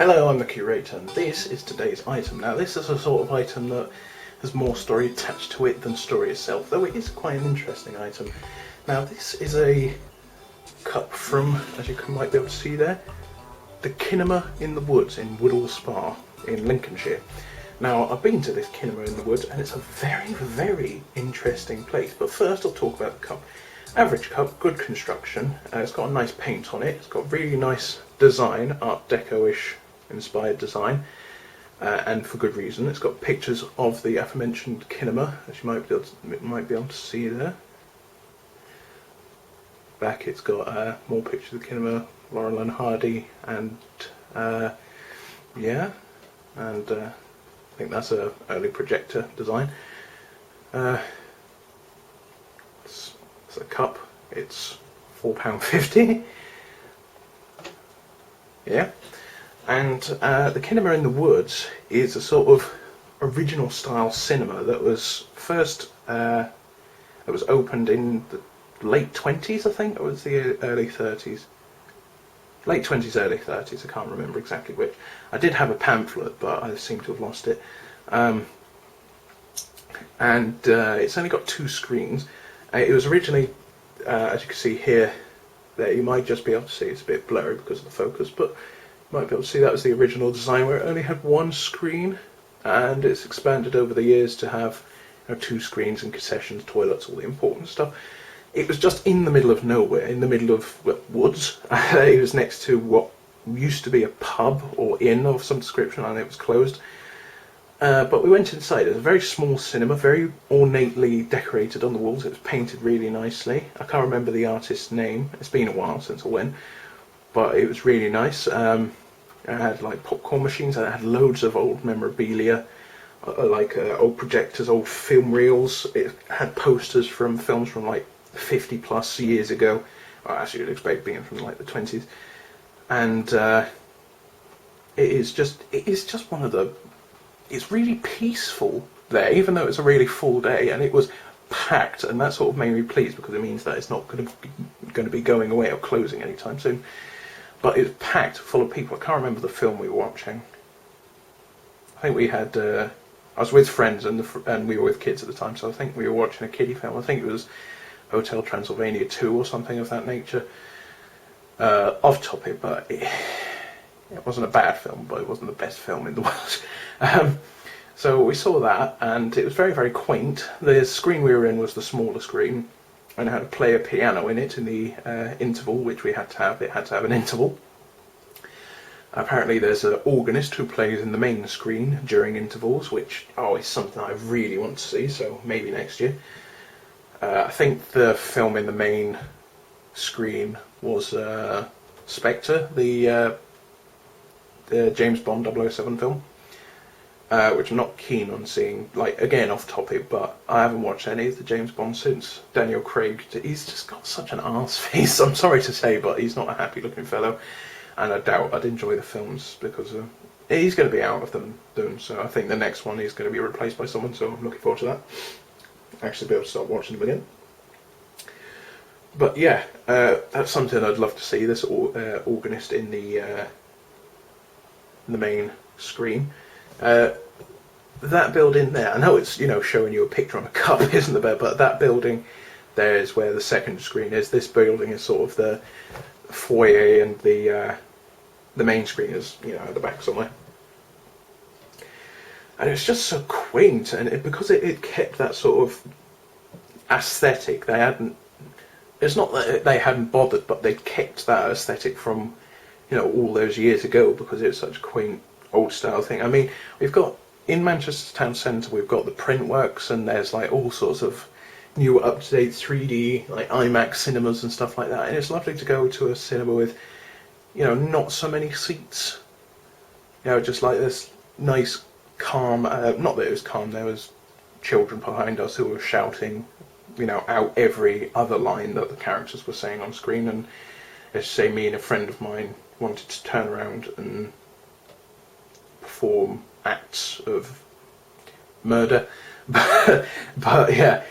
Hello, I'm the Curator, and this is today's item. Now, this is a sort of item that has more story attached to it than story itself, though it is quite an interesting item. Now, this is a cup from, as you might be able to see there, the Kinema in the Woods in Woodhall Spa in Lincolnshire. Now, I've been to this Kinema in the Woods, and it's a very, very interesting place. But first, I'll talk about the cup. Average cup, good construction. It's got a nice paint on it. It's got really nice design, Art Deco-ish inspired design, and for good reason. It's got pictures of the aforementioned Kinema, as you might be able to see there. Back, it's got more pictures of the Kinema, Laurel and Hardy, and yeah, and I think that's a early projector design. It's a cup. It's £4.50. Yeah. And the Kinema in the Woods is a sort of original style cinema that was first, it was opened in the late 20s, I think, or was the early 30s? Late 20s, early 30s, I can't remember exactly which. I did have a pamphlet, but I seem to have lost it. And it's only got 2 screens. It was originally, as you can see here, there, you might just be able to see, it's a bit blurry because of the focus, but you might be able to see that was the original design, where it only had 1 screen, and it's expanded over the years to have 2 screens and concessions, toilets, all the important stuff. It was just in the middle of nowhere, in the middle of woods. It was next to what used to be a pub or inn of some description, and it was closed. But we went inside. It was a very small cinema, very ornately decorated on the walls. It was painted really nicely. I can't remember the artist's name. It's been a while since I went, but it was really nice. It had like popcorn machines, and it had loads of old memorabilia, like old projectors, old film reels. It had posters from films from like 50 plus years ago. Well, actually, you'd expect being from like the 20s. And it is just one of the. It's really peaceful there, even though it's a really full day, and it was packed, and that sort of made me pleased because it means that it's not going to be going away or closing anytime soon. But it was packed full of people. I can't remember the film we were watching. I think we had. I was with friends, and we were with kids at the time, so I think we were watching a kiddie film. I think it was Hotel Transylvania 2 or something of that nature. Off topic, but it wasn't a bad film, but it wasn't the best film in the world. So we saw that, and it was very, very quaint. The screen we were in was the smaller screen, and it had a player piano in it in the interval, which we had to have. It had to have an interval. Apparently there's an organist who plays in the main screen during intervals, which is something I really want to see, so maybe next year. I think the film in the main screen was Spectre, the James Bond 007 film, which I'm not keen on seeing. Like, again, off topic, but I haven't watched any of the James Bond since Daniel Craig. He's just got such an arse face, I'm sorry to say, but he's not a happy looking fellow, and I doubt I'd enjoy the films because he's going to be out of them soon, so I think the next one is going to be replaced by someone, so I'm looking forward to that. Actually be able to start watching them again. But yeah, that's something I'd love to see, this organist in the main screen. That building there, I know it's showing you a picture on a cup, isn't it? But that building there is where the second screen is. This building is sort of the foyer, and the main screen is at the back somewhere. And it's just so quaint, and because it kept that sort of aesthetic. They hadn't. It's not that they hadn't bothered, but they kept that aesthetic from all those years ago, because it was such a quaint old style thing. I mean, we've got in Manchester town centre, we've got the Printworks, and there's like all sorts of new up to date 3D like IMAX cinemas and stuff like that. And it's lovely to go to a cinema with not so many seats. Just like this nice calm. Not that it was calm. There was children behind us who were shouting out every other line that the characters were saying on screen, and let's say me and a friend of mine wanted to turn around and perform acts of murder, but yeah,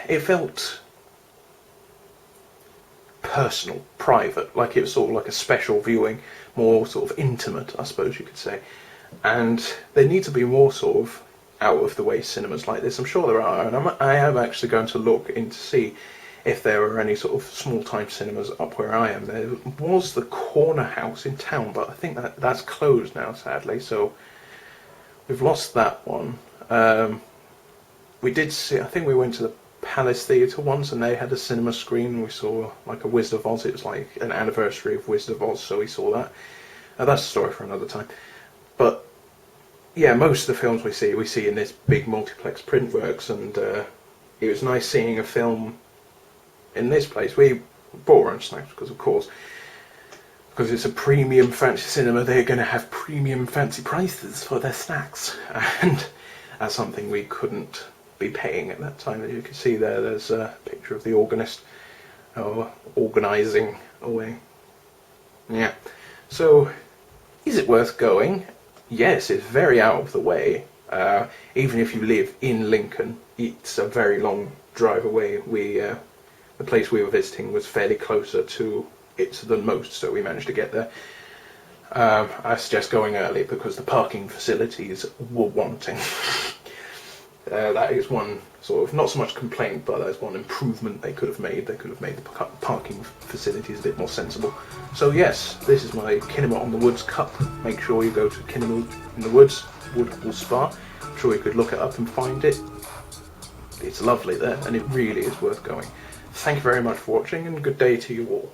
it felt personal, private, like it was sort of like a special viewing, more sort of intimate, I suppose you could say. And there need to be more sort of out of the way cinemas like this. I'm sure there are, and I am actually going to look in to see if there are any sort of small time cinemas up where I am. There was the Corner House in town, but I think that's closed now, sadly, so we've lost that one. We did see, I think we went to the Palace Theatre once, and they had a cinema screen. We saw like a Wizard of Oz. It was like an anniversary of Wizard of Oz, so we saw that. That's a story for another time. But yeah, most of the films we see in this big multiplex Printworks, and it was nice seeing a film in this place. We bought our own snacks because, of course, because it's a premium fancy cinema, they're going to have premium fancy prices for their snacks, and that's something we couldn't be paying at that time. As you can see there's a picture of the organist organising away. Yeah, so is it worth going? Yes, it's very out of the way. Even if you live in Lincoln, it's a very long drive away. The place we were visiting was fairly closer to it than most, so we managed to get there. I suggest going early because the parking facilities were wanting. That is one sort of, not so much complaint, but that's one improvement they could have made. They could have made the parking facilities a bit more sensible. So yes, this is my Kinema on the Woods cup. Make sure you go to Kinema in the Woods, Woodhall Spa. I'm sure you could look it up and find it. It's lovely there, and it really is worth going. Thank you very much for watching, and good day to you all.